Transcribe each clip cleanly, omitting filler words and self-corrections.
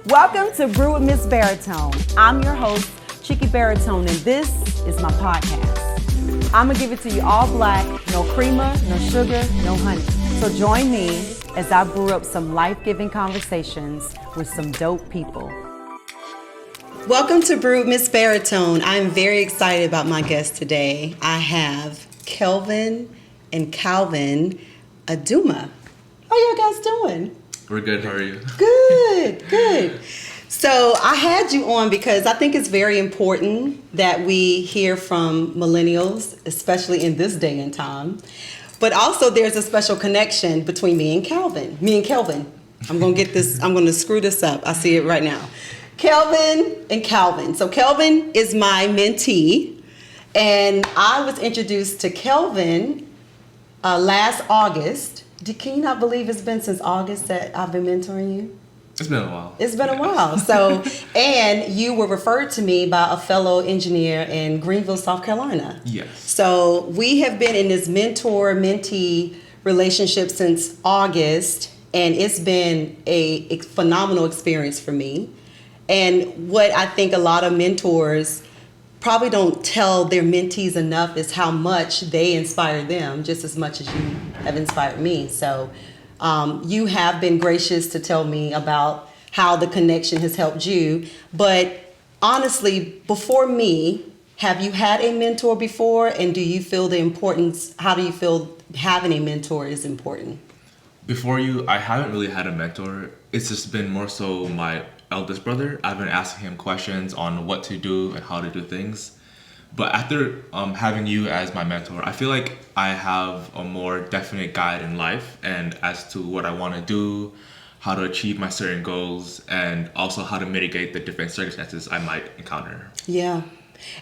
Welcome to Brew with Miss Baritone. I'm your host, Chicky Baritone, and this is my podcast. I'm gonna give it to you all black, no creamer, no sugar, no honey. So join me as I brew up some life-giving conversations with some dope people. Welcome to Brew with Miss Baritone. I'm very excited about my guest today. I have Kelvin and Calvin Aduma. How you guys doing? We're good. How are you? Good. So I had you on because I think it's very important that we hear from millennials, especially in this day and time. But also there's a special connection between me and Kelvin. I'm going to screw this up. I see it right now. Kelvin and Calvin. So Kelvin is my mentee, and I was introduced to Kelvin last August. Can you not believe it's been since August that I've been mentoring you? It's been a while. It's been a while. So, and you were referred to me by a fellow engineer in Greenville, South Carolina. Yes. So we have been in this mentor-mentee relationship since August, and it's been a phenomenal experience for me. And what I think a lot of mentors probably don't tell their mentees enough is how much they inspire them just as much as you have inspired me. So you have been gracious to tell me about how the connection has helped you. But honestly, before me, have you had a mentor before? And do you feel the importance, how do you feel having a mentor is important? Before you, I haven't really had a mentor. It's just been more so my eldest brother. I've been asking him questions on what to do and how to do things. But after having you as my mentor, I feel like I have a more definite guide in life and as to what I want to do, how to achieve my certain goals, and also how to mitigate the different circumstances I might encounter. Yeah.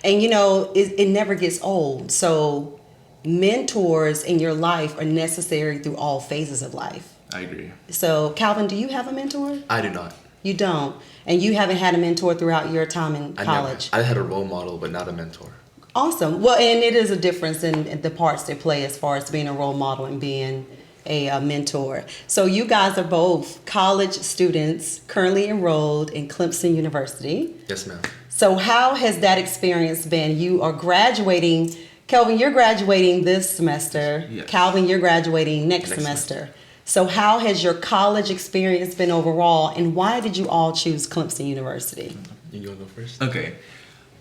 And you know, it never gets old. So mentors in your life are necessary through all phases of life. I agree. So Calvin, do you have a mentor? I do not. You don't. And you haven't had a mentor throughout your time in college? I had a role model, but not a mentor. Awesome. Well, and it is a difference in the parts they play as far as being a role model and being a mentor. So you guys are both college students currently enrolled in Clemson University. Yes, ma'am. So how has that experience been? You are graduating. Kelvin, you're graduating this semester. Yes. Calvin, you're graduating next semester. So how has your college experience been overall, and why did you all choose Clemson University? You want to go first? Okay.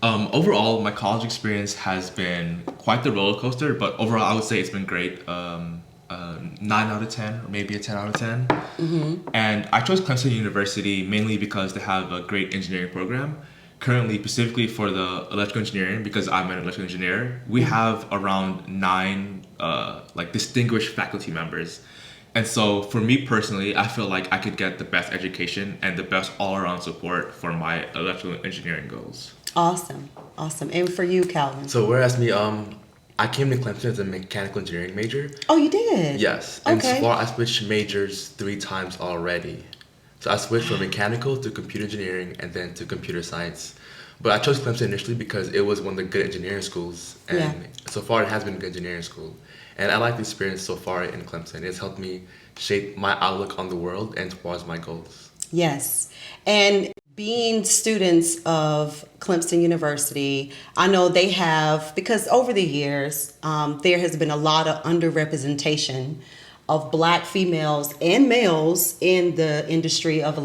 Overall, my college experience has been quite the roller coaster, but overall, I would say it's been great. 9 out of 10, or maybe a 10 out of 10. Mm-hmm. And I chose Clemson University mainly because they have a great engineering program. Currently, specifically for the electrical engineering, because I'm an electrical engineer, we have around 9 distinguished faculty members. And so for me personally, I feel like I could get the best education and the best all-around support for my electrical engineering goals. Awesome. And for you, Calvin? So whereas me, I came to Clemson as a mechanical engineering major. Oh, you did? Yes. And so far, I switched majors 3 times already. So I switched from mechanical to computer engineering and then to computer science. But I chose Clemson initially because it was one of the good engineering schools. And so far, it has been a good engineering school. And I like the experience so far in Clemson. It's helped me shape my outlook on the world and towards my goals. Yes. And being students of Clemson University, I know they have, because over the years, there has been a lot of underrepresentation of black females and males in the industry of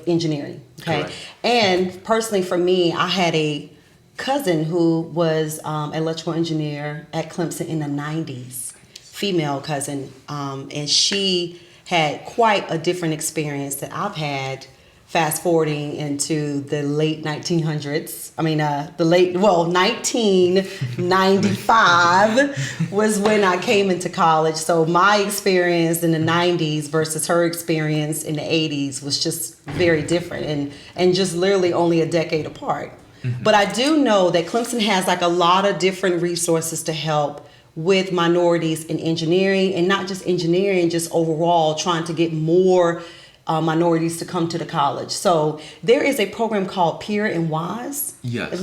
engineering. Okay. Correct. And personally for me, I had a cousin who was an electrical engineer at Clemson in the 90s, female cousin, and she had quite a different experience that I've had fast forwarding into the late 1900s. 1995 was when I came into college. So my experience in the 90s versus her experience in the 80s was just very different and just literally only a decade apart. Mm-hmm. But I do know that Clemson has like a lot of different resources to help with minorities in engineering, and not just engineering, just overall trying to get more minorities to come to the college. So there is a program called Peerwise. Yes.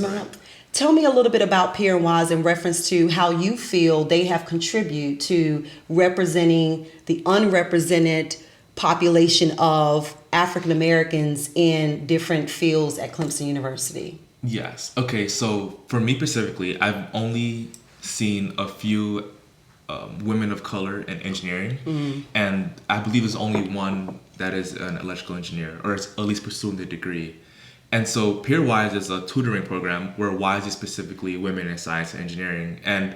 Tell me a little bit about Peerwise in reference to how you feel they have contributed to representing the unrepresented population of African Americans in different fields at Clemson University? Yes. Okay. So for me specifically, I've only seen a few women of color in engineering, and I believe there's only one that is an electrical engineer, or is at least pursuing the degree. And so Peerwise is a tutoring program where WISE is specifically women in science and engineering. And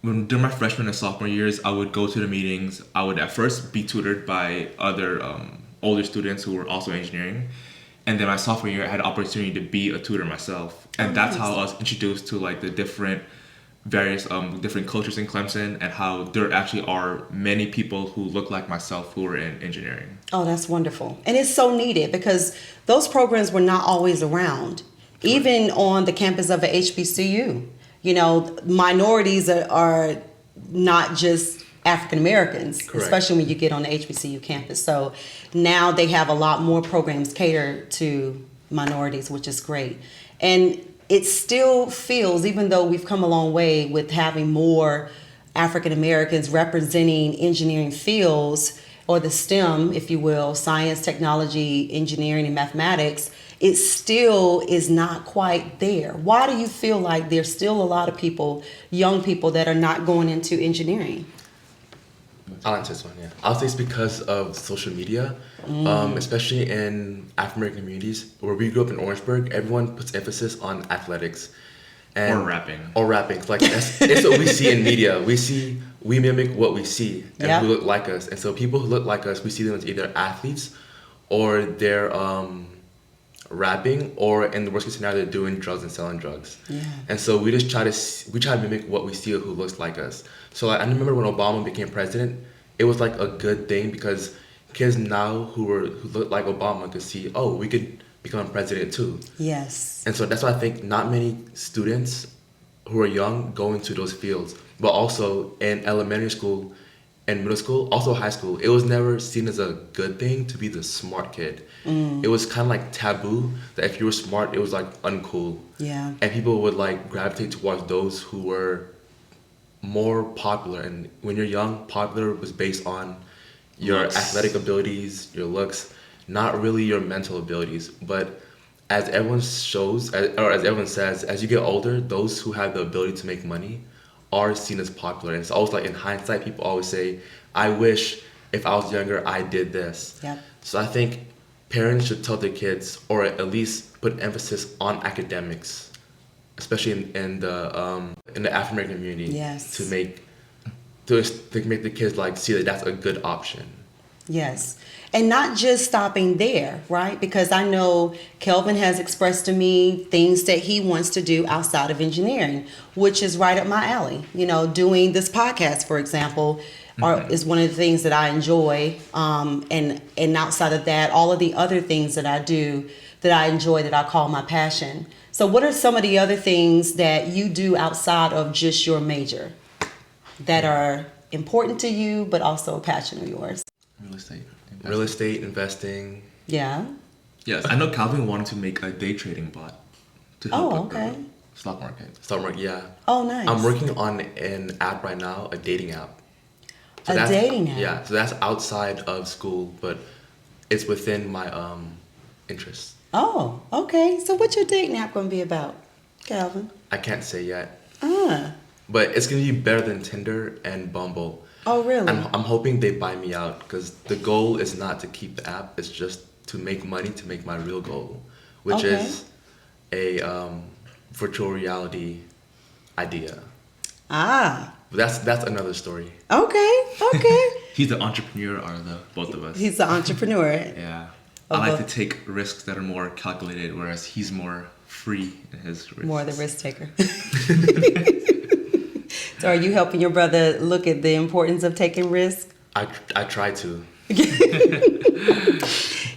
during my freshman and sophomore years, I would go to the meetings. I would at first be tutored by other older students who were also engineering. And then my sophomore year, I had the opportunity to be a tutor myself. And that's how I was introduced to like the different various different cultures in Clemson, and how there actually are many people who look like myself who are in engineering. Oh, that's wonderful. And it's so needed because those programs were not always around. Correct. Even on the campus of a HBCU, you know, minorities are not just African Americans, especially when you get on the HBCU campus. So now they have a lot more programs catered to minorities, which is great. And it still feels, even though we've come a long way with having more African Americans representing engineering fields, or the STEM, if you will, science, technology, engineering, and mathematics, it still is not quite there. Why do you feel like there's still a lot of people, young people, that are not going into engineering? I'll answer this one, yeah. I'll say it's because of social media, especially in African American communities. Where we grew up in Orangeburg, everyone puts emphasis on athletics. Or rapping. Like, it's what we see in media. We mimic what we see, and who look like us. And so people who look like us, we see them as either athletes, or they're rapping, or in the worst case scenario, they're doing drugs and selling drugs. Yeah. And so we just try to mimic what we see of who looks like us. So like, I remember when Obama became president, it was like a good thing because kids now who look like Obama could see, oh, we could become president too. Yes. And so that's why I think not many students who are young go into those fields. But also in elementary school and middle school, also high school, it was never seen as a good thing to be the smart kid. It was kind of like taboo that if you were smart, it was like uncool. Yeah. And people would like gravitate towards those who were more popular. And when you're young, popular was based on your athletic abilities, your looks, not really your mental abilities. But as everyone shows, or as everyone says, as you get older, those who have the ability to make money are seen as popular. And it's always like in hindsight, people always say, I wish if I was younger, I did this. Yep. So I think parents should tell their kids, or at least put emphasis on academics, especially in the African American community, yes, to make the kids like see that that's a good option. Yes. And not just stopping there, right? Because I know Kelvin has expressed to me things that he wants to do outside of engineering, which is right up my alley. You know, doing this podcast, for example, is one of the things that I enjoy. And outside of that, all of the other things that I do that I enjoy, that I call my passion. So what are some of the other things that you do outside of just your major that are important to you, but also a passion of yours? Real estate, investing. Yeah. Yes, I know Kelvin wanted to make a day trading bot to help with the stock market. Stock market, yeah. Oh, nice. I'm working on an app right now, a dating app. So a dating app? Yeah, so that's outside of school, but it's within my interests. Oh, okay. So what's your dating app going to be about, Kelvin? I can't say yet. Ah. But it's going to be better than Tinder and Bumble. Oh, really? I'm hoping they buy me out because the goal is not to keep the app. It's just to make money, to make my real goal, which is a virtual reality idea. Ah. But that's another story. Okay. He's the entrepreneur, are the both of us. He's the entrepreneur. Yeah. I like to take risks that are more calculated, whereas he's more free in his risks. More the risk taker. So are you helping your brother look at the importance of taking risks? I try to.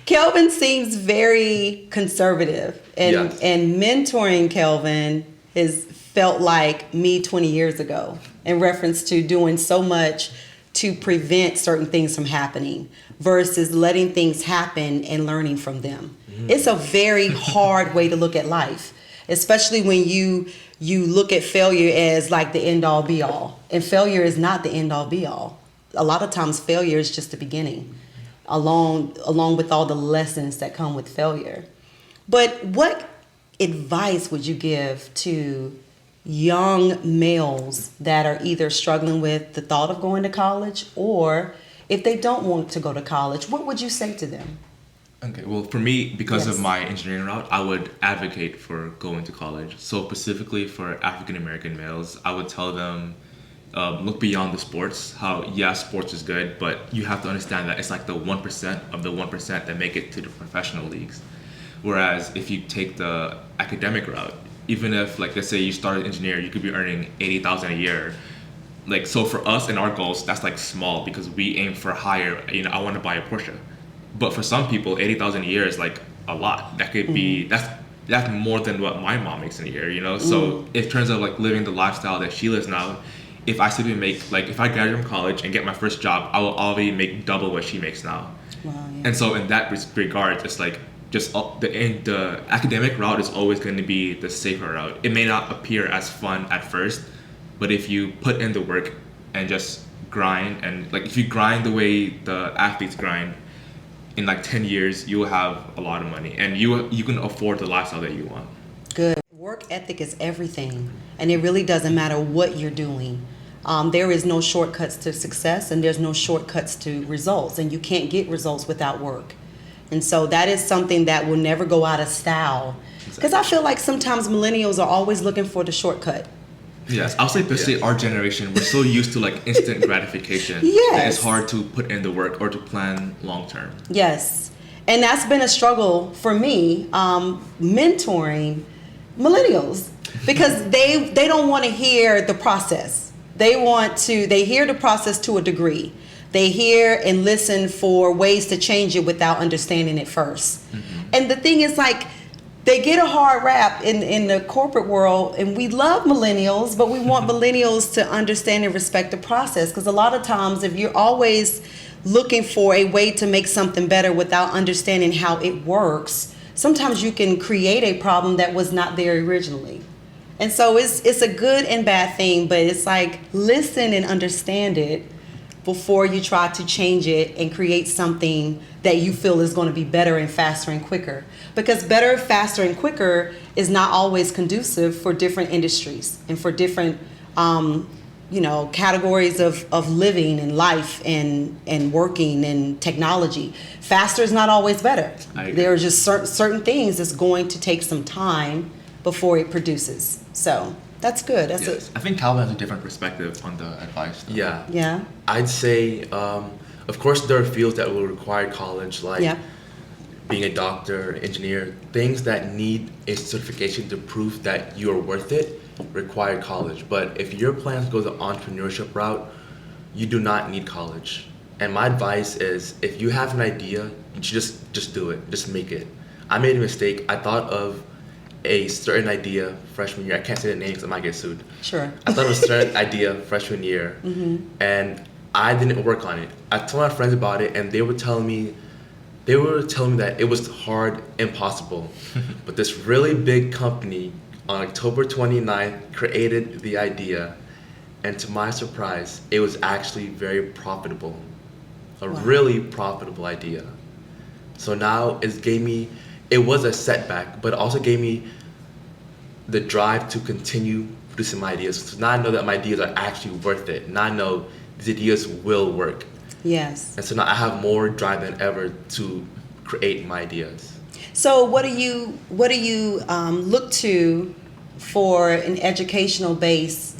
Kelvin seems very conservative, and mentoring Kelvin has felt like me 20 years ago in reference to doing so much to prevent certain things from happening versus letting things happen and learning from them. It's a very hard way to look at life, especially when you look at failure as like the end all be all. And failure is not the end all be all. A lot of times failure is just the beginning. along with all the lessons that come with failure. But what advice would you give to young males that are either struggling with the thought of going to college, or if they don't want to go to college, what would you say to them? Okay, well, for me, because Yes. of my engineering route, I would advocate for going to college. So specifically for African American males, I would tell them, look beyond the sports. How, yeah, sports is good, but you have to understand that it's like the 1% of the 1% that make it to the professional leagues. Whereas if you take the academic route, even if, like, let's say you start as an engineer, you could be earning $80,000 a year. Like, so for us and our goals, that's like small because we aim for higher. You know, I want to buy a Porsche. But for some people, 80,000 a year is like a lot. That could be that's more than what my mom makes in a year. You know, so in terms of like living the lifestyle that she lives now, if I simply make like if I graduate from college and get my first job, I will already make double what she makes now. Wow, yeah. And so in that regard, it's like just the academic route is always going to be the safer route. It may not appear as fun at first, but if you put in the work and just grind, and like if you grind the way the athletes grind, in like 10 years, you will have a lot of money and you can afford the lifestyle that you want. Good. Work ethic is everything, and it really doesn't matter what you're doing. There is no shortcuts to success, and there's no shortcuts to results, and you can't get results without work. And so that is something that will never go out of style. Because I feel like sometimes millennials are always looking for the shortcut. Yes, I'll say especially our generation, we're so used to like instant gratification that Yes. it's hard to put in the work or to plan long term. Yes. And that's been a struggle for me, mentoring millennials, because they don't want to hear the process. They hear the process to a degree. They hear and listen for ways to change it without understanding it first. And the thing is, like, they get a hard rap in the corporate world, and we love millennials, but we want millennials to understand and respect the process. Because a lot of times, if you're always looking for a way to make something better without understanding how it works, sometimes you can create a problem that was not there originally. And so it's a good and bad thing, but it's like, listen and understand it before you try to change it and create something that you feel is going to be better and faster and quicker. Because better, faster, and quicker is not always conducive for different industries and for different categories of living and life and working and technology. Faster is not always better. I agree. There are just certain things that's going to take some time before it produces. So that's good. That's Yes. I think Calvin has a different perspective on the advice, though. Yeah. Yeah. I'd say, of course, there are fields that will require college, like Yeah. being a doctor, engineer, things that need a certification to prove that you are worth it require college. But if your plans go the entrepreneurship route, you do not need college. And my advice is, if you have an idea, you just do it. Just make it. I made a mistake. I thought of a certain idea freshman year. I can't say the name because I might get sued. Sure. I thought of a certain idea freshman year, and I didn't work on it. I told my friends about it, and they were telling me that it was hard, impossible. But this really big company on October 29th created the idea, and to my surprise, it was actually very profitable. A Wow. really profitable idea. So now it was a setback, but it also gave me the drive to continue producing my ideas. So now I know that my ideas are actually worth it. Now I know these ideas will work. Yes. And so now I have more drive than ever to create my ideas. So what do you look to for an educational base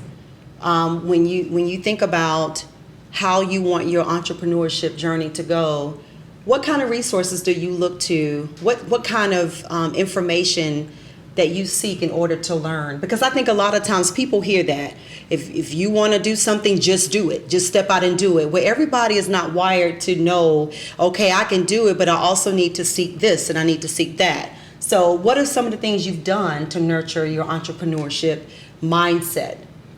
when you think about how you want your entrepreneurship journey to go? What kind of resources do you look to? What kind of information that you seek in order to learn? Because I think a lot of times people hear that if you want to do something, just do it. Just step out and do it. Where everybody is not wired to know, okay, I can do it, but I also need to seek this and I need to seek that. So what are some of the things you've done to nurture your entrepreneurship mindset?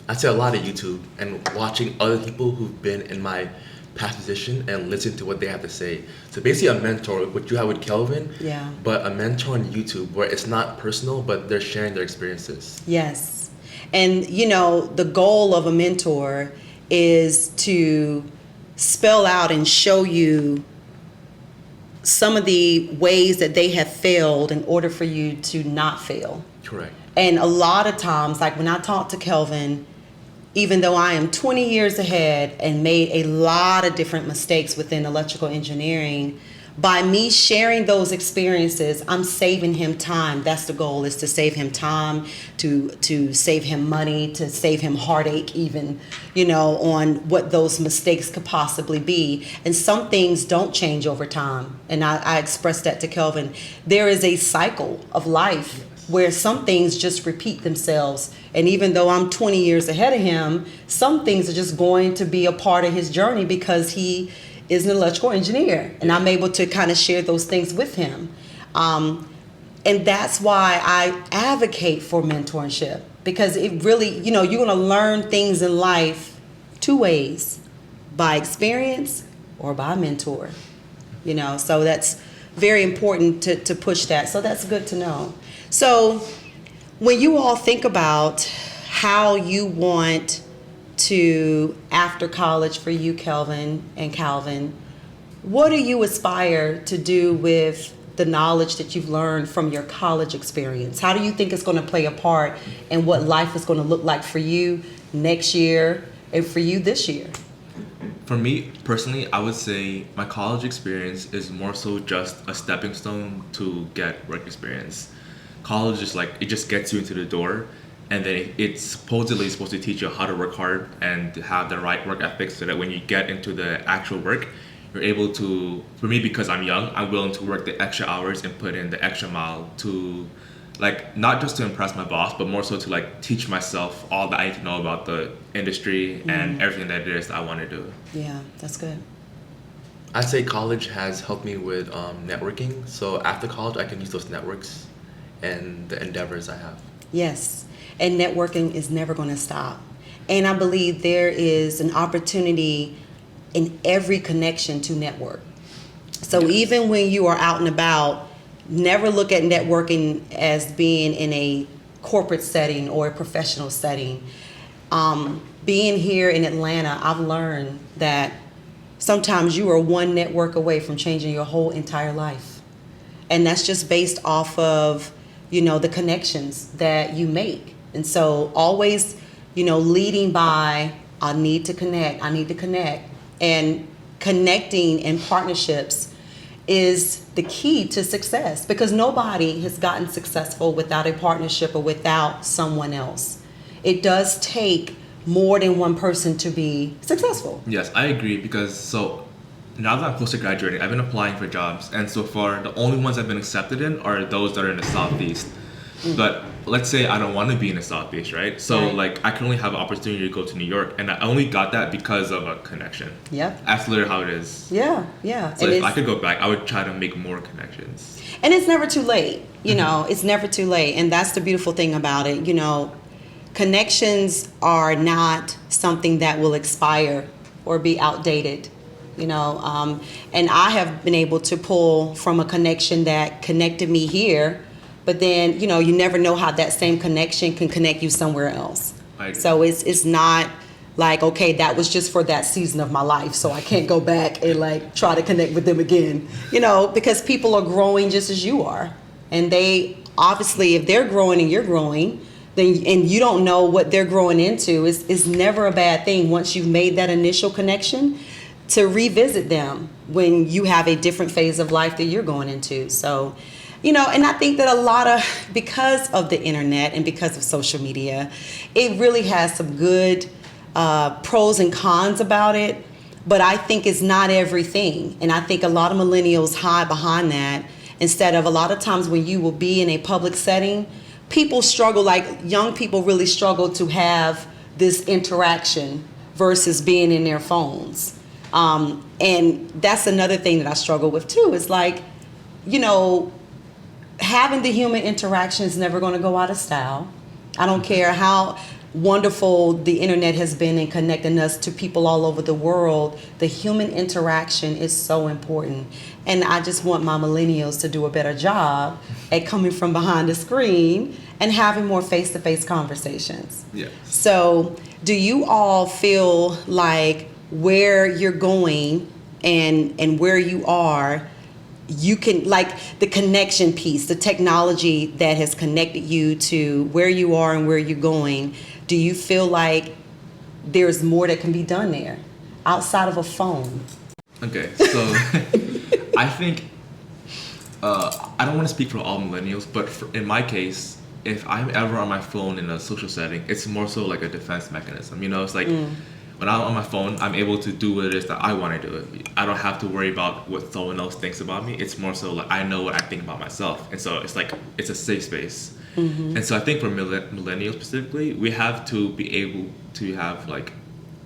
I'd say a lot of YouTube and watching other people who've been in my past position and listen to what they have to say. So basically a mentor, what you have with Kelvin, Yeah. but a mentor on YouTube where it's not personal, but they're sharing their experiences. Yes. And, the goal of a mentor is to spell out and show you some of the ways that they have failed in order for you to not fail. Correct. And a lot of times, like when I talk to Kelvin, even though I am 20 years ahead and made a lot of different mistakes within electrical engineering, by me sharing those experiences, I'm saving him time. That's the goal, is to save him time, to save him money, to save him heartache even, on what those mistakes could possibly be. And some things don't change over time. And I expressed that to Kelvin. There is a cycle of life where some things just repeat themselves. And even though I'm 20 years ahead of him, some things are just going to be a part of his journey because he is an electrical engineer, and I'm able to kind of share those things with him. And that's why I advocate for mentorship, because it really, you're going to learn things in life two ways: by experience or by mentor. So that's very important to push that. So that's good to know. So when you all think about how you want to, after college for you, Kelvin and Calvin, what do you aspire to do with the knowledge that you've learned from your college experience? How do you think it's going to play a part in what life is going to look like for you next year and for you this year? For me personally, I would say my college experience is more so just a stepping stone to get work experience. College is like, it just gets you into the door. And then it's supposedly supposed to teach you how to work hard and to have the right work ethics so that when you get into the actual work, you're able to, for me, because I'm young, I'm willing to work the extra hours and put in the extra mile to, like, not just to impress my boss, but more so to, like, teach myself all that I need to know about the industry and everything that it is that I want to do. Yeah, that's good. I'd say college has helped me with networking. So after college, I can use those networks and the endeavors I have. Yes. And networking is never going to stop. And I believe there is an opportunity in every connection to network. So even when you are out and about, never look at networking as being in a corporate setting or a professional setting. Being here in Atlanta, I've learned that sometimes you are one network away from changing your whole entire life. And that's just based off of, the connections that you make. And so always, leading by, I need to connect. And connecting and partnerships is the key to success, because nobody has gotten successful without a partnership or without someone else. It does take more than one person to be successful. Yes, I agree, because so now that I'm close to graduating, I've been applying for jobs, and so far the only ones I've been accepted in are those that are in the Southeast. But let's say I don't want to be in the Southeast, right? So Right. like I can only have an opportunity to go to New York, and I only got that because of a connection. Yep. That's literally how it is. Yeah. So And if I could go back, I would try to make more connections. And it's never too late, it's never too late. And that's the beautiful thing about it. Connections are not something that will expire or be outdated, and I have been able to pull from a connection that connected me here, but then, you never know how that same connection can connect you somewhere else. Right. So it's not like, okay, that was just for that season of my life, so I can't go back and like try to connect with them again, because people are growing just as you are. And they obviously, if they're growing and you're growing, then, and you don't know what they're growing into, is never a bad thing once you've made that initial connection, to revisit them when you have a different phase of life that you're going into. So, and I think that because of the internet and because of social media, it really has some good pros and cons about it, but I think it's not everything. And I think a lot of millennials hide behind that, instead of, a lot of times when you will be in a public setting, people struggle, like young people really struggle to have this interaction versus being in their phones. And that's another thing that I struggle with too, is like, having the human interaction is never going to go out of style. I don't care how wonderful the internet has been in connecting us to people all over the world. The human interaction is so important. And I just want my millennials to do a better job at coming from behind the screen and having more face-to-face conversations. Yeah. So do you all feel like where you're going and where you are, you can, like, the connection piece, the technology that has connected you to where you are and where you're going, do you feel like there's more that can be done there outside of a phone? Okay, so I think I don't want to speak for all millennials, but in my case, if I'm ever on my phone in a social setting, it's more so like a defense mechanism. You know, it's like when I'm on my phone, I'm able to do what it is that I want to do. I don't have to worry about what someone else thinks about me. It's more so like I know what I think about myself, and so it's like it's a safe space. And so I think for millennials specifically, we have to be able to have, like,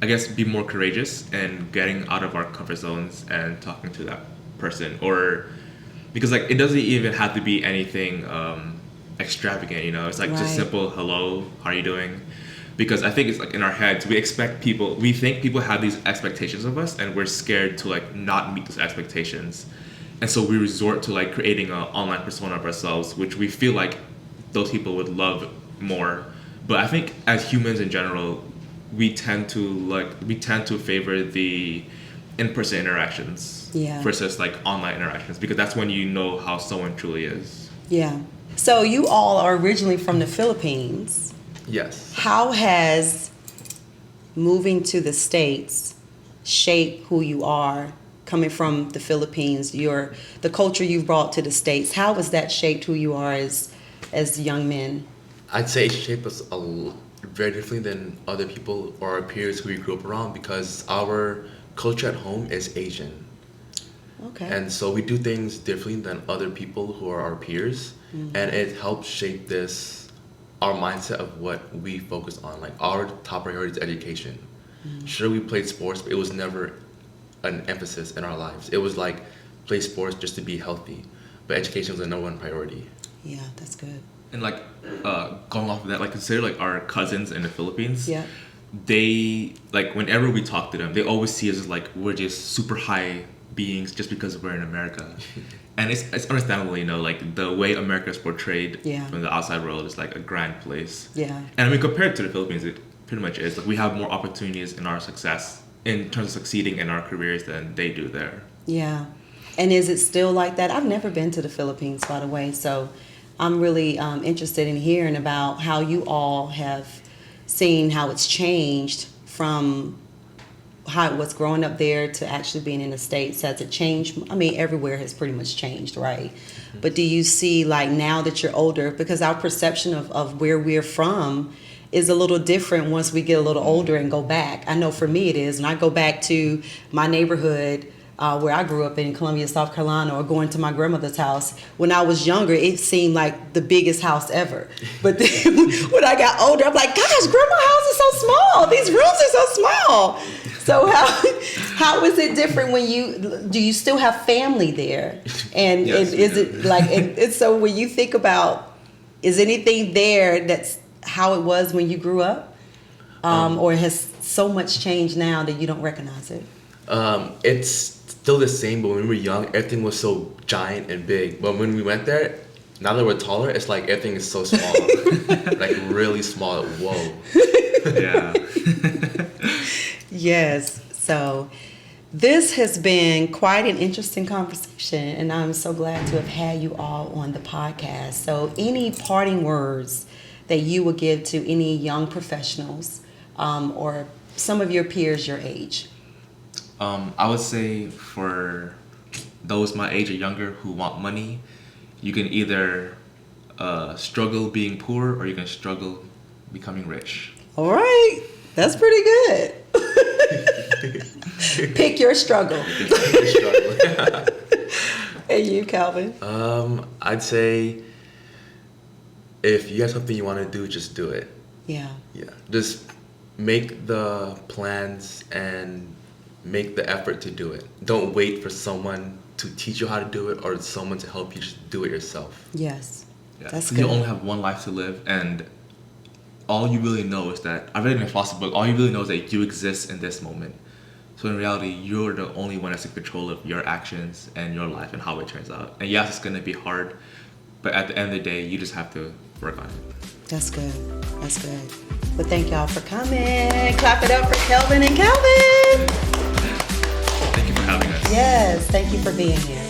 I guess, be more courageous and getting out of our comfort zones and talking to that person, or because, like, it doesn't even have to be anything extravagant, you know. It's like just simple hello, how are you doing? Because I think it's like in our heads we think people have these expectations of us, and we're scared to, like, not meet those expectations, and so we resort to, like, creating an online persona of ourselves, which we feel like those people would love more. But I think as humans in general, we tend to favor the in-person interactions versus, like, online interactions, because that's when you know how someone truly is. Yeah. So you all are originally from the Philippines. Yes. How has moving to the States shaped who you are, coming from the Philippines, the culture you've brought to the States? How has that shaped who you are as young men? I'd say it shaped us very differently than other people or our peers who we grew up around, because our culture at home is Asian. Okay. And so we do things differently than other people who are our peers. And it helps shape our mindset of what we focus on. Like, our top priority is education. Sure, we played sports, but it was never an emphasis in our lives. It was like, play sports just to be healthy. But education was the number one priority. Yeah, that's good. And, like, going off of that, like, consider, like, our cousins in the Philippines. Yeah. They, like, whenever we talk to them, they always see us as, like, we're just super high beings just because we're in America. And it's understandable, you know, like, the way America is portrayed from the outside world is, like, a grand place. Yeah. And I mean, compared to the Philippines, it pretty much is. Like, we have more opportunities in our success, in terms of succeeding in our careers, than they do there. Yeah. And is it still like that? I've never been to the Philippines, by the way, so I'm really interested in hearing about how you all have seen how it's changed from how it was growing up there to actually being in the States. Has it changed? I mean, everywhere has pretty much changed, right? But do you see, like, now that you're older, because our perception of where we're from is a little different once we get a little older and go back. I know for me it is. And I go back to my neighborhood where I grew up in Columbia, South Carolina, or going to my grandmother's house. When I was younger, it seemed like the biggest house ever. But then when I got older, I'm like, gosh, grandma's house is so small. These rooms are so small. So how is it different when do you still have family there? And, yes, and is it like, and so when you think about, is anything there that's how it was when you grew up? Or has so much changed now that you don't recognize it? It's still the same, but when we were young, everything was so giant and big. But when we went there, now that we're taller, it's like everything is so small. Like, really small. Whoa. Yeah. Yes. So this has been quite an interesting conversation, and I'm so glad to have had you all on the podcast. So any parting words that you would give to any young professionals or some of your peers your age? I would say for those my age or younger who want money, you can either struggle being poor, or you can struggle becoming rich. All right. That's pretty good. Pick your struggle. And you, Kelvin? I'd say if you have something you want to do, just do it. Yeah. Yeah. Just make the plans and make the effort to do it. Don't wait for someone to teach you how to do it or someone to help you. Just do it yourself. Yes. Yeah. That's good. You only have one life to live, and all you really know is that, I read it in a philosophy book, all you really know is that you exist in this moment. So in reality, you're the only one that's in control of your actions and your life and how it turns out. And yes, it's going to be hard, but at the end of the day, you just have to work on it. That's good. That's good. But thank y'all for coming. Clap it up for Kelvin and Kelvin. Thank you for having us. Yes, thank you for being here.